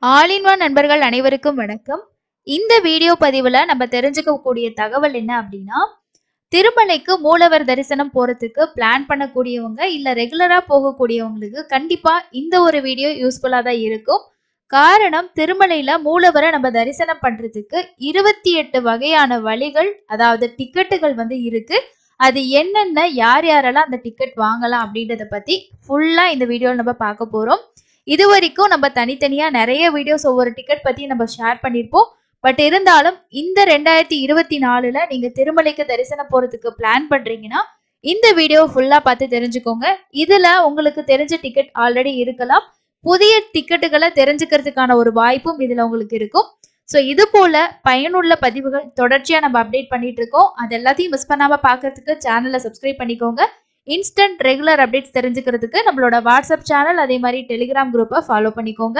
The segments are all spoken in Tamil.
ஆல் இன் ஒன் நண்பர்கள் அனைவருக்கும் வணக்கம். இந்த வீடியோ பதிவுல நம்ம தெரிஞ்சுக்கக்கூடிய தகவல் என்ன அப்படின்னா, திருமலைக்கு மூலவர் தரிசனம் போறதுக்கு பிளான் பண்ணக்கூடியவங்க இல்ல ரெகுலரா போகக்கூடியவங்களுக்கு கண்டிப்பா இந்த ஒரு வீடியோ யூஸ்ஃபுல்லா தான் இருக்கும். காரணம், திருமலையில மூலவரை நம்ம தரிசனம் பண்றதுக்கு 28 வகையான வழிகள், அதாவது டிக்கெட்டுகள் இருக்கு. அது என்னென்ன, யார் யாரெல்லாம் அந்த டிக்கெட் வாங்கலாம் அப்படின்றத பத்தி ஃபுல்லா இந்த வீடியோல நம்ம பார்க்க போறோம். இது வரைக்கும் நம்ம தனித்தனியா நிறைய வீடியோஸ் ஒவ்வொரு டிக்கெட் பத்தி நம்ம ஷேர் பண்ணியிருப்போம். பட் இருந்தாலும் இந்த 2024ல நீங்க திருமலைக்கு தரிசனம் போறதுக்கு பிளான் பண்றீங்கன்னா இந்த வீடியோ ஃபுல்லா பார்த்து தெரிஞ்சுக்கோங்க. இதுல உங்களுக்கு தெரிஞ்ச டிக்கெட் ஆல்ரெடி இருக்கலாம். புதிய டிக்கெட்டுகளை தெரிஞ்சுக்கிறதுக்கான ஒரு வாய்ப்பும் இதுல உங்களுக்கு இருக்கும். ஸோ இது போல பயனுள்ள பதிவுகள் தொடர்ச்சியா நம்ம அப்டேட் பண்ணிட்டு இருக்கோம். அது எல்லாத்தையும் மிஸ் பண்ணாம பார்க்கறதுக்கு சேனலை சப்ஸ்கிரைப் பண்ணிக்கோங்க. இன்ஸ்டன்ட் ரெகுலர் அப்டேட்ஸ் தெரிஞ்சுக்கிறதுக்கு நம்மளோட வாட்ஸ்அப் சேனல் அதே மாதிரி டெலிகிராம் குரூப்பை ஃபாலோ பண்ணிக்கோங்க.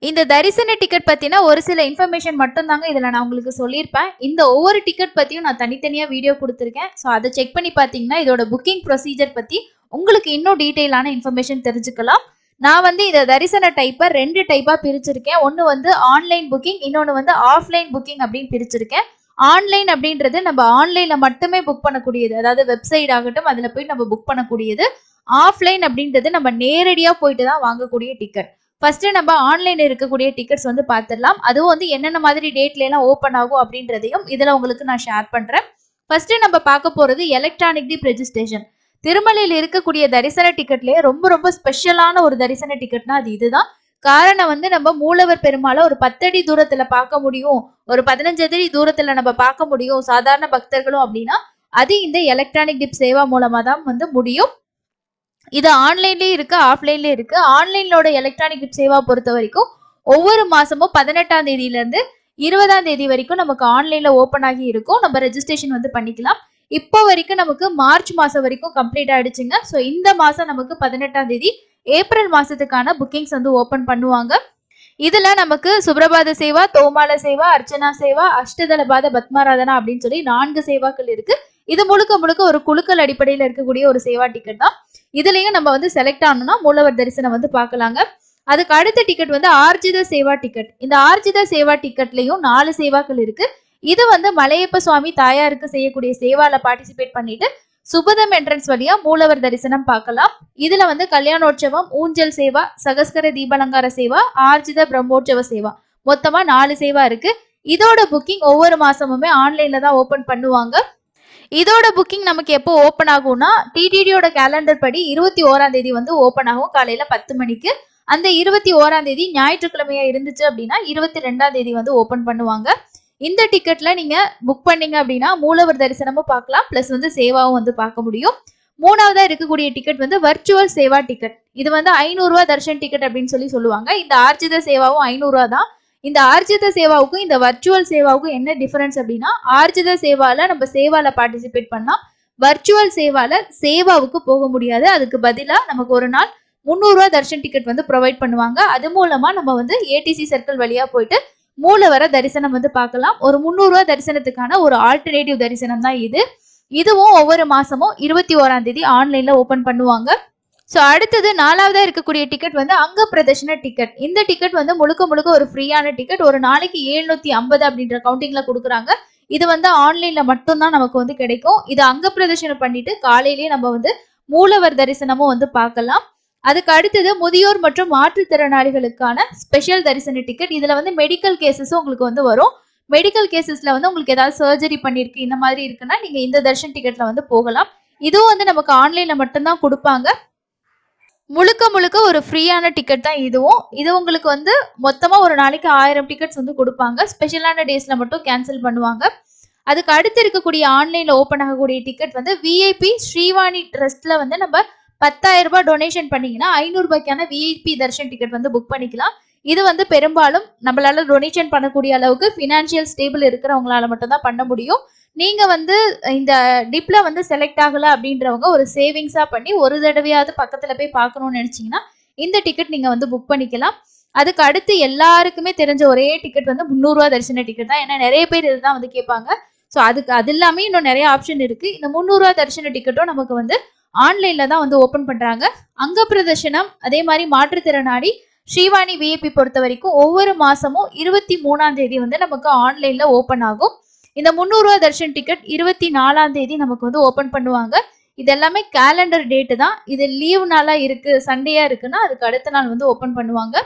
இந்த தரிசன டிக்கெட் பத்தின ஒரு சில இன்ஃபர்மேஷன் மட்டும் தாங்க இதுல நான் உங்களுக்கு சொல்லியிருப்பேன். இந்த ஒவ்வொரு டிக்கெட் பத்தியும் நான் தனித்தனியா வீடியோ கொடுத்துருக்கேன். ஸோ அதை செக் பண்ணி பார்த்தீங்கன்னா இதோட புக்கிங் ப்ரொசீஜர் பத்தி உங்களுக்கு இன்னும் டீட்டெயிலான இன்ஃபர்மேஷன் தெரிஞ்சுக்கலாம். நான் இந்த தரிசன டைப்பை 2 டைப்பா பிரிச்சிருக்கேன். ஒன்று ஆன்லைன் புக்கிங், இன்னொன்று ஆஃப்லைன் புக்கிங் அப்படின்னு பிரிச்சிருக்கேன். ஆன்லைன் அப்படின்றது நம்ம ஆன்லைன்ல மட்டுமே புக் பண்ணக்கூடியது, அதாவது வெப்சைட் ஆகட்டும் அதுல போய் நம்ம புக் பண்ணக்கூடியது. ஆஃப்லைன் அப்படின்றது நம்ம நேரடியா போயிட்டு தான் வாங்கக்கூடிய டிக்கெட். ஃபர்ஸ்ட் நம்ம ஆன்லைன்ல இருக்கக்கூடிய டிக்கெட்ஸ் பார்த்துடலாம். அதுவும் என்னென்ன மாதிரி டேட்ல எல்லாம் ஓப்பன் ஆகும் அப்படின்றதையும் இதுல உங்களுக்கு நான் ஷேர் பண்றேன். ஃபர்ஸ்ட் நம்ம பார்க்க போறது எலக்ட்ரானிக் டிப் ரெஜிஸ்ட்ரேஷன். திருமலையில் இருக்கக்கூடிய தரிசன டிக்கெட்லயே ரொம்ப ரொம்ப ஸ்பெஷலான ஒரு தரிசன டிக்கெட்னா அது இதுதான். காரணம் நம்ம மூலவர் பெருமாளை ஒரு 10 அடி தூரத்துல பார்க்க முடியும், ஒரு 15 அடி தூரத்துல நம்ம பார்க்க முடியும் சாதாரண பக்தர்களும் அப்படின்னா அது இந்த எலக்ட்ரானிக் டிப் சேவா மூலமா தான் முடியும். இது ஆன்லைன்லயும் இருக்கு, ஆஃப்லைன்லயும் இருக்கு. ஆன்லைனோட எலக்ட்ரானிக் டிப் சேவா பொறுத்த வரைக்கும் ஒவ்வொரு மாசமும் 18ஆம் தேதியில இருந்து 20ஆம் தேதி வரைக்கும் நமக்கு ஆன்லைன்ல ஓப்பன் ஆகி இருக்கும். நம்ம ரெஜிஸ்ட்ரேஷன் பண்ணிக்கலாம். இப்போ வரைக்கும் நமக்கு மார்ச் மாசம் வரைக்கும் கம்ப்ளீட் ஆயிடுச்சுங்க. ஸோ இந்த மாசம் நமக்கு 18ஆம் தேதி ஏப்ரல் மாசத்துக்கான புக்கிங்ஸ் ஓபன் பண்ணுவாங்க. இதுல நமக்கு சுப்ரபாத சேவா, தோமால சேவா, அர்ச்சனா சேவா, அஷ்டதளபாத பத்மாராதனா அப்படின்னு சொல்லி 4 சேவாக்கள் இருக்கு. இது முழுக்க முழுக்க ஒரு குழுக்கள் அடிப்படையில் இருக்கக்கூடிய ஒரு சேவா டிக்கெட் தான். இதுலயும் நம்ம செலக்ட் ஆனோம்னா மூலவர் தரிசனம் பார்க்கலாங்க. அதுக்கு அடுத்த டிக்கெட் ஆர்ஜித சேவா டிக்கெட். இந்த ஆர்ஜித சேவா டிக்கெட்லயும் 4 சேவாக்கள் இருக்கு. இது மலையப்ப சுவாமி தாயாருக்கு செய்யக்கூடிய சேவால பார்ட்டிசிபேட் பண்ணிட்டு சுபதம் என்ட்ரன்ஸ் வழியா மூலவர் தரிசனம் பார்க்கலாம். இதுல கல்யாணோற்சவம், ஊஞ்சல் சேவா, சகஸ்கர தீபாலங்கார சேவா, ஆர்ஜித பிரம்மோற்சவ சேவா, மொத்தமா 4 சேவா இருக்கு. இதோட புக்கிங் ஒவ்வொரு மாசமுமே ஆன்லைன்ல தான் ஓபன் பண்ணுவாங்க. இதோட புக்கிங் நமக்கு எப்போ ஓபன் ஆகும்னா டிடிடியோட கேலண்டர் படி 21ஆம் தேதி ஓபன் ஆகும் காலையில 10 மணிக்கு. அந்த 21ஆம் தேதி ஞாயிற்றுக்கிழமையா இருந்துச்சு அப்படின்னா 22ஆம் தேதி ஓபன் பண்ணுவாங்க. இந்த டிக்கெட்ல நீங்க புக் பண்ணீங்க அப்படின்னா மூலவர் தரிசனமும் பார்க்கலாம், பிளஸ் சேவாவும் பார்க்க முடியும். மூணாவதா இருக்கக்கூடிய டிக்கெட் வர்ச்சுவல் சேவா டிக்கெட். இது 500 ரூபாய் தர்ஷன் டிக்கெட் அப்படின்னு சொல்லி சொல்லுவாங்க. இந்த ஆர்ஜித சேவாவும் 500 ரூபாய் தான். இந்த ஆர்ஜித சேவாவுக்கும் இந்த வர்ச்சுவல் சேவாவுக்கும் என்ன டிஃபரன்ஸ் அப்படின்னா, ஆர்ஜித சேவால நம்ம சேவால பார்ட்டிசிபேட் பண்ணலாம், வர்ச்சுவல் சேவால சேவாவுக்கு போக முடியாது. அதுக்கு பதிலா நமக்கு ஒரு நாள் 300 ரூபாய் தர்ஷன் டிக்கெட் ப்ரொவைட் பண்ணுவாங்க. அது மூலமா நம்ம ஏடிசி சர்க்கிள் வழியா போயிட்டு மூலவர தரிசனம் பார்க்கலாம். ஒரு 300 ரூபாய் தரிசனத்துக்கான ஒரு ஆல்டர்னேட்டிவ் தரிசனம் தான் இது. இதுவும் ஒவ்வொரு மாசமும் 21ஆம் தேதி ஆன்லைன்ல ஓபன் பண்ணுவாங்க. ஸோ அடுத்தது 4வதா இருக்கக்கூடிய டிக்கெட் அங்க பிரதர்ஷன டிக்கெட். இந்த டிக்கெட் முழுக்க முழுக்க ஒரு ஃப்ரீயான டிக்கெட். ஒரு நாளைக்கு 750 அப்படின்ற கவுண்டிங்ல கொடுக்குறாங்க. இது ஆன்லைன்ல மட்டும்தான் நமக்கு கிடைக்கும். இது அங்க பிரதர்ஷனம் பண்ணிட்டு காலையிலேயே நம்ம மூலவர் தரிசனமும் பார்க்கலாம். அதுக்கு அடுத்தது முதியோர் மற்றும் மாற்றுத்திறனாளிகளுக்கான ஸ்பெஷல் தரிசன டிக்கெட். இதுல மெடிக்கல் கேசஸும் உங்களுக்கு வரும். மெடிக்கல் கேசஸ்ல உங்களுக்கு ஏதாவது சர்ஜரி பண்ணிருக்கு இந்த மாதிரி இருக்குன்னா நீங்க இந்த தர்ஷன் டிக்கெட்ல போகலாம். இதுவும் நமக்கு ஆன்லைன்ல மட்டும்தான் கொடுப்பாங்க. முழுக்க முழுக்க ஒரு ஃப்ரீயான டிக்கெட் தான் இதுவும். இது உங்களுக்கு மொத்தமா ஒரு நாளைக்கு 1000 டிக்கெட்ஸ் கொடுப்பாங்க. ஸ்பெஷலான டேஸ்ல மட்டும் கேன்சல் பண்ணுவாங்க. அதுக்கு அடுத்து இருக்கக்கூடிய ஆன்லைன்ல ஓபன் ஆகக்கூடிய டிக்கெட் விஐபி ஸ்ரீவாணி ட்ரஸ்ட்ல நம்ம 10,000 ரூபாய் டொனேஷன் பண்ணீங்கன்னா 500 ரூபாய்க்கான விஐபி தர்ஷன் டிக்கெட் புக் பண்ணிக்கலாம். இது பெரும்பாலும் நம்மளால டொனேஷன் பண்ணக்கூடிய அளவுக்கு பினான்சியல் ஸ்டேபிள் இருக்கிறவங்களால மட்டும் தான் பண்ண முடியும். நீங்க இந்த டிப்ல செலக்ட் ஆகல அப்படின்றவங்க ஒரு சேவிங்ஸா பண்ணி ஒரு தடவையாவது பக்கத்துல போய் பார்க்கணும்னு நினைச்சீங்கன்னா இந்த டிக்கெட் நீங்க புக் பண்ணிக்கலாம். அதுக்கு அடுத்து எல்லாருக்குமே தெரிஞ்ச ஒரே டிக்கெட் 300 ரூபாய் தரிசன டிக்கெட் தான். ஏன்னா நிறைய பேர் இதுதான் கேட்பாங்க. ஸோ அது இல்லாம இன்னும் நிறைய ஆப்ஷன் இருக்கு. இந்த 300 ரூபாய் தரிசன டிக்கெட்டும் நமக்கு ஆன்லைன்ல தான் ஓபன் பண்றாங்க. அங்க பிரதர்ஷனம், அதே மாதிரி மாற்றுத்திறனாளி ஸ்ரீவாணி விஐபி பொறுத்த வரைக்கும் ஒவ்வொரு மாசமும் 23ஆம் தேதி வந்து நமக்கு ஆன்லைன்ல ஓபன் ஆகும். இந்த 300 ரூபாய் தர்ஷன் டிக்கெட் 24ஆம் தேதி நமக்கு வந்து ஓபன் பண்ணுவாங்க. இது எல்லாமே கேலண்டர் டேட் தான். இது லீவ் நாளா இருக்கு, சண்டேயா இருக்குன்னா அதுக்கு அடுத்த நாள் வந்து ஓபன் பண்ணுவாங்க.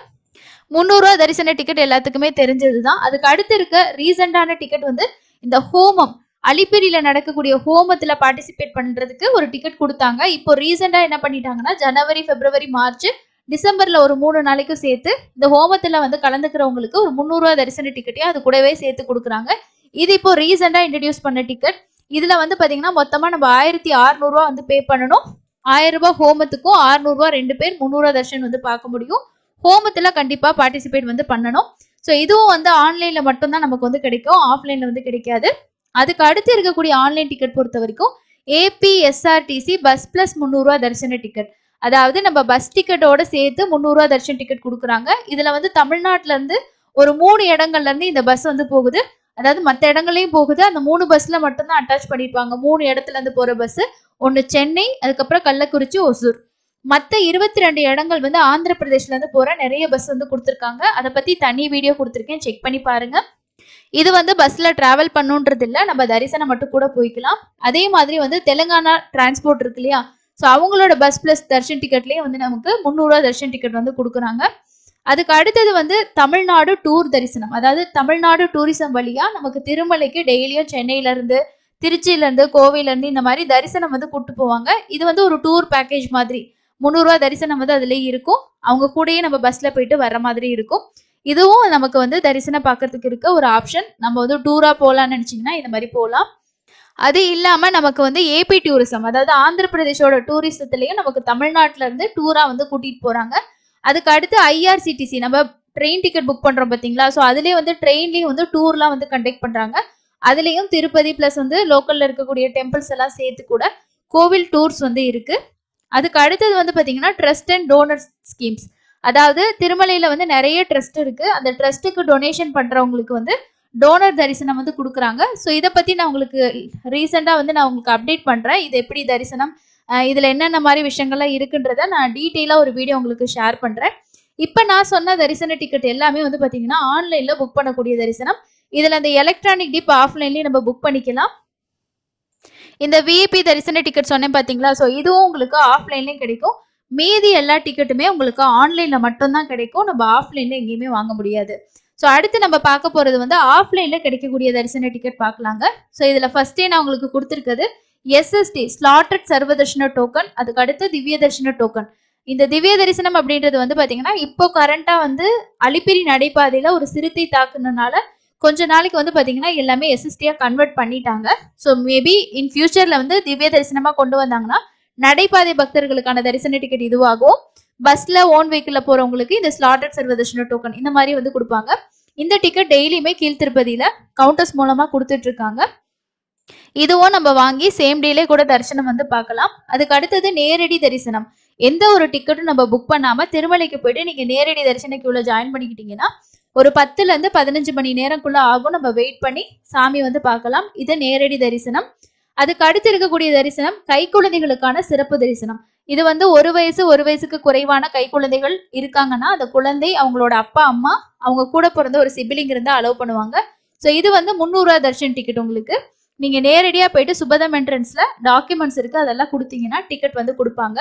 300 ரூபாய் தரிசன டிக்கெட் எல்லாத்துக்குமே தெரிஞ்சதுதான். அதுக்கு அடுத்து இருக்க ரீசெண்டான டிக்கெட் வந்து இந்த ஹோமம், அலிப்பிரியில நடக்கக்கூடிய ஹோமத்துல பார்ட்டிசிபேட் பண்றதுக்கு ஒரு டிக்கெட் கொடுத்தாங்க. இப்போ ரீசெண்டா என்ன பண்ணிட்டாங்கன்னா ஜனவரி, பிப்ரவரி, மார்ச், டிசம்பர்ல ஒரு 3 நாளைக்கும் சேர்த்து இந்த ஹோமத்துல வந்து கலந்துக்கிறவங்களுக்கு ஒரு 300 ரூபாய் தரிசன டிக்கெட்டையும் அது கூடவே சேர்த்து கொடுக்குறாங்க. இது இப்போ ரீசெண்டா இன்ட்ரடியூஸ் பண்ண டிக்கெட். இதுல வந்து பாத்தீங்கன்னா மொத்தமா நம்ம 1600 ரூபாய் வந்து பே பண்ணணும். 1000 ரூபாய் ஹோமத்துக்கும் 600 ரூபாய் 2 பேர் 300 ரூபாய் தர்ஷன் வந்து பார்க்க முடியும். ஹோமத்துல கண்டிப்பா பார்ட்டிசிபேட் வந்து பண்ணணும். ஸோ இதுவும் வந்து ஆன்லைன்ல மட்டும்தான் நமக்கு வந்து கிடைக்கும், ஆஃப்லைன்ல வந்து கிடைக்காது. அதுக்கு அடுத்து இருக்கக்கூடிய ஆன்லைன் டிக்கெட் பொறுத்த வரைக்கும் ஏபிஎஸ்ஆர்டிசி பஸ் பிளஸ் 300 ரூபாய் தரிசன டிக்கெட். அதாவது நம்ம பஸ் டிக்கெட்டோட சேர்த்து 300 ரூபாய் தர்ஷன் டிக்கெட் கொடுக்குறாங்க. இதுல வந்து தமிழ்நாட்டுல இருந்து ஒரு 3 இடங்கள்ல இருந்து இந்த பஸ் வந்து போகுது. அதாவது மற்ற இடங்களையும் போகுது. அந்த 3 பஸ்ல மட்டும்தான் அட்டாச் பண்ணிருப்பாங்க. 3 இடத்துல இருந்து போற பஸ். ஒன்னு சென்னை, அதுக்கப்புறம் கள்ளக்குறிச்சி, ஒசூர். மற்ற 22 இடங்கள் வந்து ஆந்திர பிரதேஷ்ல இருந்து போற நிறைய பஸ் வந்து கொடுத்துருக்காங்க. அதை பத்தி தனி வீடியோ கொடுத்துருக்கேன், செக் பண்ணி பாருங்க. இது வந்து பஸ்ல டிராவல் பண்ணுன்றது இல்லை, நம்ம தரிசனம் மட்டும் கூட போய்க்கலாம். அதே மாதிரி வந்து தெலுங்கானா டிரான்ஸ்போர்ட் இருக்கு இல்லையா, ஸோ அவங்களோட பஸ் பிளஸ் தர்ஷன் டிக்கெட்லேயே வந்து நமக்கு 300 ரூபாய் தர்ஷன் டிக்கெட் வந்து கொடுக்குறாங்க. அதுக்கு அடுத்தது வந்து தமிழ்நாடு டூர் தரிசனம். அதாவது தமிழ்நாடு டூரிசம் வழியா நமக்கு திருமலைக்கு டெய்லியும் சென்னையில இருந்து, திருச்சியில இருந்து, கோவையில இருந்து இந்த மாதிரி தரிசனம் வந்து கூட்டு போவாங்க. இது வந்து ஒரு டூர் பேக்கேஜ் மாதிரி 300 ரூபாய் தரிசனம் வந்து அதுலயே இருக்கும். அவங்க கூடயே நம்ம பஸ்ல போயிட்டு வர்ற மாதிரி இருக்கும். இதுவும் நமக்கு வந்து தரிசனம் பார்க்கறதுக்கு இருக்க ஒரு ஆப்ஷன். நம்ம வந்து டூரா போகலான்னு நினைச்சீங்கன்னா இந்த மாதிரி போகலாம். அது இல்லாம நமக்கு வந்து ஏபி டூரிசம், அதாவது ஆந்திர பிரதேஷோட டூரிசத்துலயும் நமக்கு தமிழ்நாட்டுல இருந்து டூரா வந்து கூட்டிட்டு போறாங்க. அதுக்கு அடுத்து ஐஆர்சிடிசி, நம்ம ட்ரெயின் டிக்கெட் புக் பண்றோம் பாத்தீங்களா, ஸோ அதுலயே வந்து ட்ரெயின்லயும் வந்து டூர்லாம் வந்து கண்டக்ட் பண்றாங்க. அதுலயும் திருப்பதி பிளஸ் வந்து லோக்கல்ல இருக்கக்கூடிய டெம்பிள்ஸ் எல்லாம் சேர்த்து கூட கோவில் டூர்ஸ் வந்து இருக்கு. அதுக்கு அடுத்தது வந்து பாத்தீங்கன்னா ட்ரஸ்ட் அண்ட் டோனர் ஸ்கீம்ஸ். அதாவது திருமலையில வந்து நிறைய ட்ரஸ்ட் இருக்கு. அந்த ட்ரஸ்ட்டுக்கு டொனேஷன் பண்றவங்களுக்கு வந்து டோனர் தரிசனம் வந்து கொடுக்குறாங்க. ஸோ இதை பத்தி நான் உங்களுக்கு ரீசெண்டா வந்து நான் உங்களுக்கு அப்டேட் பண்றேன். இது எப்படி தரிசனம், இதுல என்னென்ன மாதிரி விஷயங்கள்லாம் இருக்குன்றத நான் டீட்டெயிலா ஒரு வீடியோ உங்களுக்கு ஷேர் பண்றேன். இப்ப நான் சொன்ன தரிசன டிக்கெட் எல்லாமே வந்து பாத்தீங்கன்னா ஆன்லைன்ல புக் பண்ணக்கூடிய தரிசனம். இதுல அந்த எலக்ட்ரானிக் டிப் ஆஃப்லைன்லயும் நம்ம புக் பண்ணிக்கலாம். இந்த விஐபி தரிசன டிக்கெட் சொன்னேன் பாத்தீங்களா, ஸோ இதுவும் உங்களுக்கு ஆஃப்லைன்லயும் கிடைக்கும். மீதி எல்லா டிக்கெட்டுமே உங்களுக்கு ஆன்லைன்ல மட்டும்தான் கிடைக்கும், நம்ம ஆஃப்லைன்ல எங்கேயுமே வாங்க முடியாது. ஸோ அடுத்து நம்ம பார்க்க போறது வந்து ஆஃப்லைன்ல கிடைக்கக்கூடிய தரிசன டிக்கெட் பார்க்கலாங்க. ஸோ இதுல ஃபர்ஸ்டே நான் உங்களுக்கு கொடுத்துருக்கிறது எஸ்எஸ்டி, ஸ்லாட்டட் சர்வ தர்ஷன டோக்கன். அதுக்கு அடுத்து திவ்ய தர்ஷன டோக்கன். இந்த திவ்ய தரிசனம் அப்படின்றது வந்து பாத்தீங்கன்னா இப்போ கரண்டா வந்து அலிப்பிரி நடைபாதையில ஒரு சிறுத்தை தாக்குனதுனால கொஞ்ச நாளைக்கு வந்து பாத்தீங்கன்னா எல்லாமே எஸ்எஸ்டியா கன்வெர்ட் பண்ணிட்டாங்க. ஸோ மேபி இன் ஃபியூச்சர்ல வந்து திவ்ய தரிசனமா கொண்டு வந்தாங்கன்னா நடைபாதை பக்தர்களுக்கான தரிசன டிக்கெட் இதுவாகும். பஸ்ல ஓன் வெஹிக்கிள்ல போறவங்களுக்கு இந்த ஸ்லாட்டட் சர்வ தர்ஷன டோக்கன் இந்த மாதிரி வந்து கொடுப்பாங்க. இந்த டிக்கெட் டெய்லியுமே கீழ் திருப்பதியில கவுண்டர்ஸ் மூலமா கொடுத்துட்டு இருக்காங்க. இதுவும் நம்ம வாங்கி சேம் டேலே கூட தரிசனம் வந்து பார்க்கலாம். அதுக்கு அடுத்தது நேரடி தரிசனம். எந்த ஒரு டிக்கெட்டும் நம்ம புக் பண்ணாம திருமலைக்கு போயிட்டு நீங்க நேரடி தரிசன கியூல ஜாயின் பண்ணிக்கிட்டீங்கன்னா ஒரு 10ல இருந்து 15 மணி நேரம்குள்ள ஆகும். நம்ம வெயிட் பண்ணி சாமி வந்து பார்க்கலாம். இது நேரடி தரிசனம். அதுக்கு அடுத்து இருக்கக்கூடிய தரிசனம் கை குழந்தைகளுக்கான சிறப்பு தரிசனம். இது வந்து 1 வயசுக்கு குறைவான கை குழந்தைகள் இருக்காங்கன்னா அந்த குழந்தை அவங்களோட அப்பா அம்மா அவங்க கூட பிறந்த ஒரு சிபிலிங் இருந்தா அலோவ் பண்ணுவாங்க. ஸோ இது வந்து 300 ரூபாய் தர்ஷன் டிக்கெட். உங்களுக்கு நீங்க நேரடியா போயிட்டு சுபதம் என்ட்ரன்ஸ்ல டாக்குமெண்ட்ஸ் இருக்கு அதெல்லாம் கொடுத்தீங்கன்னா டிக்கெட் வந்து கொடுப்பாங்க.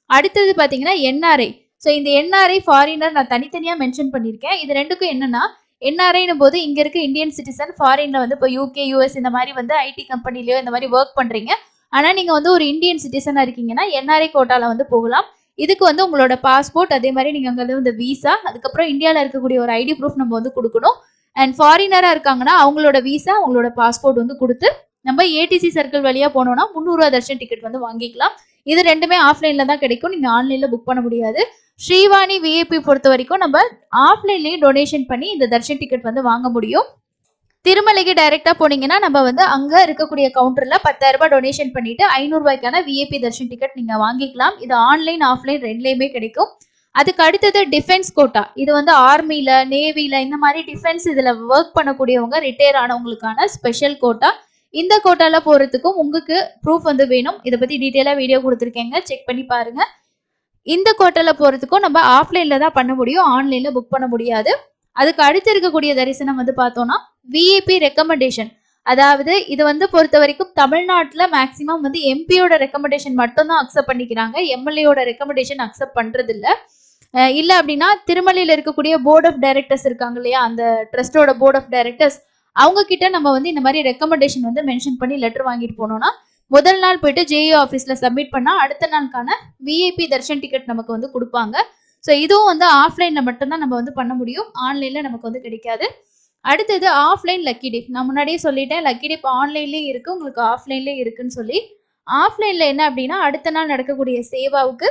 அடுத்தது பாத்தீங்கன்னா என்ஆர்ஐ. ஸோ இந்த என்ஆர்ஐ ஃபாரினர் நான் தனித்தனியா மென்ஷன் பண்ணியிருக்கேன். இது ரெண்டுக்கும் என்னன்னா என்ஆர்ஐன்னும் போது இங்க இருக்க இந்தியன் சிட்டிசன், ஃபாரின்ல வந்து இப்போ யூகே, யூஎஸ் இந்த மாதிரி வந்து ஐடி கம்பெனிலயோ இந்த மாதிரி ஒர்க் பண்றீங்க. ஆனா நீங்க வந்து ஒரு இந்தியன் சிட்டிசனா இருக்கீங்கன்னா என்ஆர்ஐ கோட்டால வந்து போகலாம். இதுக்கு வந்து உங்களோட பாஸ்போர்ட், அதே மாதிரி நீங்க அங்க வந்து விசா, அதுக்கப்புறம் இந்தியாவில் இருக்கக்கூடிய ஒரு ஐடி ப்ரூஃப் நம்ம வந்து கொடுக்கணும். அண்ட் ஃபாரினரா இருக்காங்கன்னா அவங்களோட விசா, அவங்களோட பாஸ்போர்ட் வந்து கொடுத்து நம்ம ஏடிசி சர்க்கிள் வழியா போனோம்னா 300 ரூபாய் தர்ஷன் டிக்கெட் வந்து வாங்கிக்கலாம். இது ரெண்டுமே ஆஃப்லைன்ல தான் கிடைக்கும், நீங்க ஆன்லைன்ல புக் பண்ண முடியாது. ஸ்ரீவாணி விஐபி பொறுத்த வரைக்கும் நம்ம ஆஃப்லைன்லயே டொனேஷன் பண்ணி இந்த தர்ஷன் டிக்கெட் வந்து வாங்க முடியும். திருமலைக்கு டைரக்டா போனீங்கன்னா நம்ம வந்து அங்க இருக்கக்கூடிய கவுண்டர்ல 10,000 ரூபாய் டொனேஷன் பண்ணிட்டு 500 ரூபாய்க்கான விஐபி தர்ஷன் டிக்கெட் நீங்க வாங்கிக்கலாம். இது ஆன்லைன் ஆஃப்லைன் ரெண்டுலயுமே கிடைக்கும். அதுக்கு அடுத்தது டிஃபென்ஸ் கோட்டா. இது வந்து ஆர்மில, நேவில இந்த மாதிரி டிஃபென்ஸ் இதுல ஒர்க் பண்ணக்கூடியவங்க, ரிட்டையர் ஆனவங்களுக்கான ஸ்பெஷல் கோட்டா. இந்த கோட்டால போறதுக்கும் உங்களுக்கு ப்ரூஃப் வந்து வேணும். இதை பத்தி டீட்டெயிலா வீடியோ கொடுத்துருக்கேங்க, செக் பண்ணி பாருங்க. இந்த கோட்டையில போறதுக்கும் நம்ம ஆஃப்லைன்ல தான் பண்ண முடியும், ஆன்லைன்ல புக் பண்ண முடியாது. அதுக்கு அடுத்து இருக்கக்கூடிய தரிசனம் வந்து பார்த்தோம்னா விஐபி ரெக்கமெண்டேஷன். அதாவது இது வந்து பொறுத்த வரைக்கும் தமிழ்நாட்டுல மேக்சிமம் வந்து எம்பியோட ரெக்கமெண்டேஷன் மட்டும் தான் அக்செப்ட் பண்ணிக்கிறாங்க, எம்எல்ஏயோட ரெக்கமெண்டேஷன் அக்செப்ட் பண்றது இல்ல. இல்ல அப்படின்னா திருமலையில இருக்கக்கூடிய போர்ட் ஆஃப் டைரக்டர்ஸ் இருக்காங்க இல்லையா, அந்த ட்ரஸ்டோட போர்ட் ஆஃப் டைரக்டர்ஸ், அவங்க கிட்ட நம்ம வந்து இந்த மாதிரி ரெக்கமெண்டேஷன் வந்து மென்ஷன் பண்ணி லெட்டர் வாங்கிட்டு போனோம்னா முதல் நாள் போயிட்டு ஜேஇ ஆஃபீஸ்ல சப்மிட் பண்ணா அடுத்த நாளுக்கான விஐபி தர்ஷன் டிக்கெட் நமக்கு வந்து கொடுப்பாங்க. ஸோ இதுவும் வந்து ஆஃப்லைன்ல மட்டும்தான் நம்ம வந்து பண்ண முடியும், ஆன்லைன்ல நமக்கு வந்து கிடைக்காது. அடுத்தது ஆஃப்லைன் லக்கி டிப். நான் முன்னாடியே சொல்லிட்டேன், லக்கி டிப் ஆன்லைன்லேயே இருக்கு, உங்களுக்கு ஆஃப்லைன்லேயே இருக்குன்னு சொல்லி. ஆஃப்லைன்ல என்ன அப்படின்னா அடுத்த நாள் நடக்கக்கூடிய சேவாவுக்கு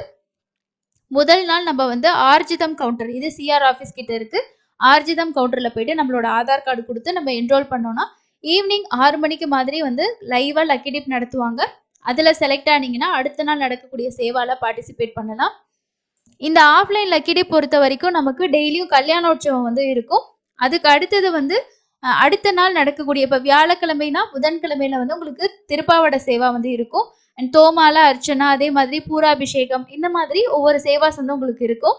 முதல் நாள் நம்ம வந்து ஆர்ஜிதம் கவுண்டர், இது சிஆர் ஆஃபீஸ் கிட்ட இருக்கு, ஆர்ஜிதம் கவுண்டர்ல போயிட்டு நம்மளோட ஆதார் கார்டு கொடுத்து நம்ம என்ரோல் பண்ணோம்னா ஈவினிங் 6 மணிக்கு மாதிரி வந்து லைவா லக்கி டிப் நடத்துவாங்க. அதுல செலக்ட் ஆனீங்கன்னா அடுத்த நாள் நடக்கக்கூடிய சேவால பார்ட்டிசிபேட் பண்ணலாம். இந்த ஆஃப்லைன் லக்கி டிப் பொறுத்த வரைக்கும் நமக்கு டெய்லியும் கல்யாணோற்சவம் வந்து இருக்கும். அதுக்கு அடுத்தது வந்து அடுத்த நாள் நடக்கக்கூடிய, இப்போ வியாழக்கிழமைனா புதன்கிழமையில வந்து உங்களுக்கு திருப்பாவட சேவா வந்து இருக்கும், அண்ட் தோமால அர்ச்சனா, அதே மாதிரி பூராபிஷேகம், இந்த மாதிரி ஒவ்வொரு சேவாஸ் வந்து உங்களுக்கு இருக்கும்.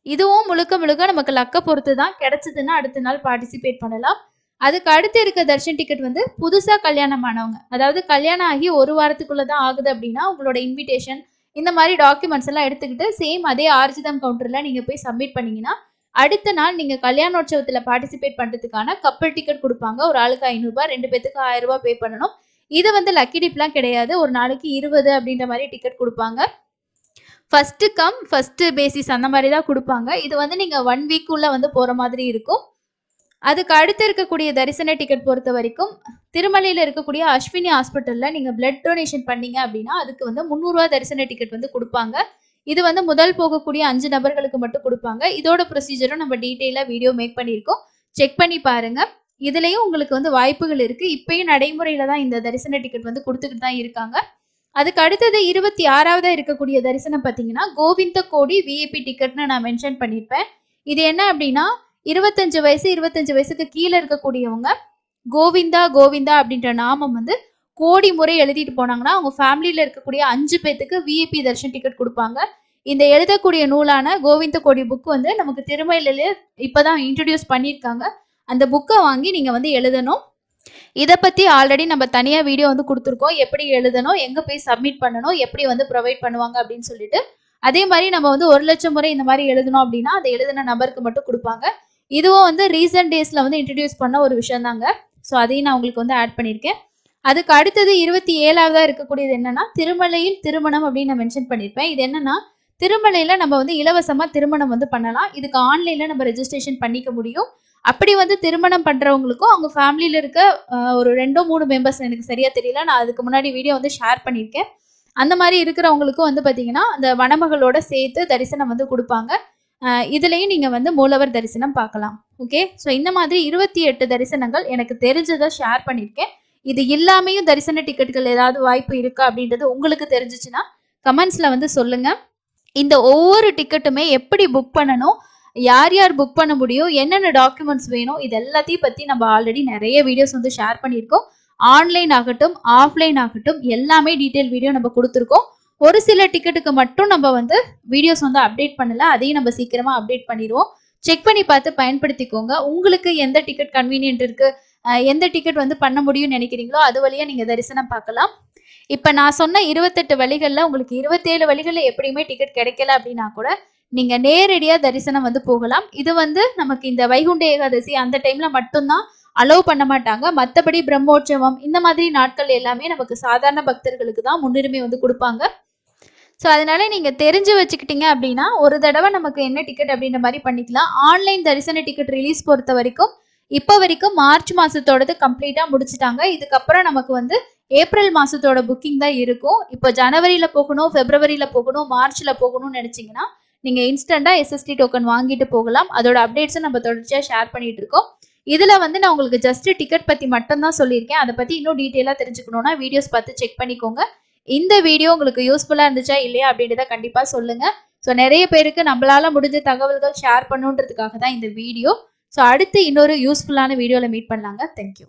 இதுவும் முழுக்க முழுக்க நமக்கு லக்க பொறுத்து தான், கிடைச்சதுன்னா அடுத்த நாள் பார்ட்டிசிபேட் பண்ணலாம். அதுக்கு அடுத்து இருக்க தர்ஷன் டிக்கெட் வந்து புதுசா கல்யாணம் ஆனவங்க, அதாவது கல்யாணம் ஆகி 1 வாரத்துக்குள்ள தான் ஆகுது அப்படின்னா உங்களோட இன்விடேஷன் இந்த மாதிரி டாக்குமெண்ட்ஸ் எல்லாம் எடுத்துக்கிட்டு சேம் அதே ஆர்ஜிதம் கவுண்டர்ல நீங்க போய் சப்மிட் பண்ணீங்கன்னா அடுத்த நாள் நீங்க கல்யாணோற்சவத்துல பார்ட்டிசிபேட் பண்றதுக்கான கப்பல் டிக்கெட் கொடுப்பாங்க. ஒரு ஆளுக்கு 500 ரூபாய், 2 பேத்துக்கு 1000 ரூபாய் பே பண்ணணும். இது வந்து லக்கி டிப்லாம் கிடையாது, ஒரு நாளைக்கு 20 அப்படின்ற மாதிரி டிக்கெட் கொடுப்பாங்க. ஃபர்ஸ்ட் கம் ஃபர்ஸ்ட் பேசிஸ் அந்த மாதிரி தான் கொடுப்பாங்க. இது வந்து நீங்க 1 வீக் உள்ள வந்து போற மாதிரி இருக்கும். அதுக்கு அடுத்து இருக்கக்கூடிய தரிசன டிக்கெட் பொறுத்த வரைக்கும் திருமலையில இருக்கக்கூடிய அஸ்வினி ஹாஸ்பிட்டல்ல நீங்க பிளட் டொனேஷன் பண்ணீங்க அப்படின்னா அதுக்கு வந்து 300 ரூபாய் தரிசன டிக்கெட் வந்து கொடுப்பாங்க. இது வந்து முதல் போகக்கூடிய 5 நபர்களுக்கு மட்டும் கொடுப்பாங்க. இதோட ப்ரொசீஜரும் நம்ம டீட்டெயிலா வீடியோ மேக் பண்ணியிருக்கோம், செக் பண்ணி பாருங்க. இதுலயும் உங்களுக்கு வந்து வாய்ப்புகள் இருக்கு. இப்பயும் நடைமுறையில தான் இந்த தரிசன டிக்கெட் வந்து கொடுத்துக்கிட்டு தான் இருக்காங்க. அதுக்கு அடுத்தது 26ஆவதா இருக்கக்கூடிய தரிசனம் பார்த்தீங்கன்னா கோவிந்த கோடி விஐபி டிக்கெட்னு நான் மென்ஷன் பண்ணியிருப்பேன். இது என்ன அப்படின்னா 25 வயசு 25 வயசுக்கு கீழே இருக்கக்கூடியவங்க கோவிந்தா கோவிந்தா அப்படின்ற நாமம் வந்து கோடி முறை எழுதிட்டு போனாங்கன்னா அவங்க ஃபேமிலியில இருக்கக்கூடிய 5 பேத்துக்கு விஐபி தர்ஷன் டிக்கெட் கொடுப்பாங்க. இந்த எழுதக்கூடிய நூலான கோவிந்த கோடி புக் வந்து நமக்கு திருமலையில இப்பதான் இன்ட்ரடியூஸ் பண்ணியிருக்காங்க. அந்த புக்கை வாங்கி நீங்க வந்து எழுதணும். இதை பத்தி ஆல்ரெடி நம்ம தனியா வீடியோ வந்து கொடுத்துருக்கோம், எப்படி எழுதணும், எங்க போய் சப்மிட் பண்ணணும், எப்படி வந்து ப்ரொவைட் பண்ணுவாங்க அப்படின்னு சொல்லிட்டு. அதே மாதிரி நம்ம வந்து 1 லட்சம் முறை இந்த மாதிரி எழுதணும் அப்படின்னா அதை எழுதின நபருக்கு மட்டும் கொடுப்பாங்க. இதுவும் வந்து ரீசன்ட் டேஸ்ல வந்து இன்ட்ரடியூஸ் பண்ண ஒரு விஷயம் தாங்க. ஸோ அதையும் நான் உங்களுக்கு வந்து ஆட் பண்ணியிருக்கேன். அதுக்கு அடுத்தது 27ஆவதா இருக்கக்கூடியது என்னன்னா திருமலையில் திருமணம் அப்படின்னு நான் மென்ஷன் பண்ணியிருப்பேன். இது என்னன்னா திருமலையில நம்ம வந்து இலவசமா திருமணம் வந்து பண்ணலாம். இதுக்கு ஆன்லைன்ல நம்ம ரெஜிஸ்ட்ரேஷன் பண்ணிக்க முடியும். அப்படி வந்து திருமணம் பண்றவங்களுக்கும் அவங்க ஃபேமிலியில இருக்க ஒரு 2-3 மெம்பர்ஸ், எனக்கு சரியா தெரியல, நான் அதுக்கு முன்னாடி வீடியோ வந்து ஷேர் பண்ணியிருக்கேன். அந்த மாதிரி இருக்கிறவங்களுக்கும் வந்து பார்த்தீங்கன்னா அந்த வனமகளோட சேர்த்து தரிசனம் வந்து கொடுப்பாங்க. இதுலயும் நீங்க வந்து மூலவர் தரிசனம் பார்க்கலாம். ஓகே, ஸோ இந்த மாதிரி 28 தரிசனங்கள் எனக்கு தெரிஞ்சதை ஷேர் பண்ணியிருக்கேன். இது இல்லாமையும் தரிசன டிக்கெட்டுகள் ஏதாவது வாய்ப்பு இருக்கா அப்படின்றது உங்களுக்கு தெரிஞ்சிச்சுன்னா கமெண்ட்ஸ்ல வந்து சொல்லுங்க. இந்த ஒவ்வொரு டிக்கெட்டுமே எப்படி புக் பண்ணணும், யார் யார் புக் பண்ண முடியும், என்னென்ன டாக்குமெண்ட்ஸ் வேணும், இது எல்லாத்தையும் பற்றி நம்ம ஆல்ரெடி நிறைய வீடியோஸ் வந்து ஷேர் பண்ணியிருக்கோம். ஆன்லைன் ஆகட்டும் ஆஃப்லைன் ஆகட்டும் எல்லாமே டீட்டெயில் வீடியோ நம்ம கொடுத்துருக்கோம். ஒரு சில டிக்கெட்டுக்கு மட்டும் நம்ம வந்து வீடியோஸ் வந்து அப்டேட் பண்ணல, அதையும் நம்ம சீக்கிரமாக அப்டேட் பண்ணிடுவோம். செக் பண்ணி பார்த்து பயன்படுத்திக்கோங்க. உங்களுக்கு எந்த டிக்கெட் கன்வீனியன்ட் இருக்கு, எந்த டிக்கெட் வந்து பண்ண முடியும்னு நினைக்கிறீங்களோ அது வழியாக நீங்கள் தரிசனம் பார்க்கலாம். இப்போ நான் சொன்ன 28 வழிகளில் உங்களுக்கு 27 வழிகளில் எப்படியுமே டிக்கெட் கிடைக்கல அப்படின்னா கூட நீங்க நேரடியா தரிசனம் வந்து போகலாம். இது வந்து நமக்கு இந்த வைகுண்ட ஏகாதசி அந்த டைம்ல மட்டும்தான் அலோவ் பண்ண மாட்டாங்க. மற்றபடி பிரம்மோற்சவம் இந்த மாதிரி நாட்கள் எல்லாமே நமக்கு சாதாரண பக்தர்களுக்கு தான் முன்னுரிமை வந்து கொடுப்பாங்க. ஸோ அதனால நீங்க தெரிஞ்சு வச்சுக்கிட்டீங்க அப்படின்னா ஒரு தடவை நமக்கு என்ன டிக்கெட் அப்படின்ற மாதிரி பண்ணிக்கலாம். ஆன்லைன் தரிசன டிக்கெட் ரிலீஸ் பொறுத்த வரைக்கும் இப்போ வரைக்கும் மார்ச் மாசத்தோடது கம்ப்ளீட்டா முடிச்சுட்டாங்க. இதுக்கப்புறம் நமக்கு வந்து ஏப்ரல் மாசத்தோட புக்கிங் தான் இருக்கும். இப்போ ஜனவரியில போகணும், பிப்ரவரியில போகணும், மார்ச்ல போகணும்னு நினைச்சீங்கன்னா நீங்க இன்ஸ்டண்டா எஸ்எஸ்டி டோக்கன் வாங்கிட்டு போகலாம். அதோட அப்டேட்ஸை நம்ம தொடர்ச்சியா ஷேர் பண்ணிட்டு இருக்கோம். இதுல வந்து நான் உங்களுக்கு ஜஸ்ட் டிக்கெட் பத்தி மட்டும் தான் சொல்லியிருக்கேன். அதை பத்தி இன்னும் டீட்டெயிலா தெரிஞ்சுக்கணும்னா வீடியோஸ் பார்த்து செக் பண்ணிக்கோங்க. இந்த வீடியோ உங்களுக்கு யூஸ்ஃபுல்லா இருந்துச்சா இல்லையா அப்படின்றத கண்டிப்பா சொல்லுங்க. ஸோ நிறைய பேருக்கு நம்மளால முடிஞ்ச தகவல்கள் ஷேர் பண்ணுன்றதுக்காக தான் இந்த வீடியோ. ஸோ அடுத்து இன்னொரு யூஸ்ஃபுல்லான வீடியோல மீட் பண்ணலாங்க. தேங்க்யூ.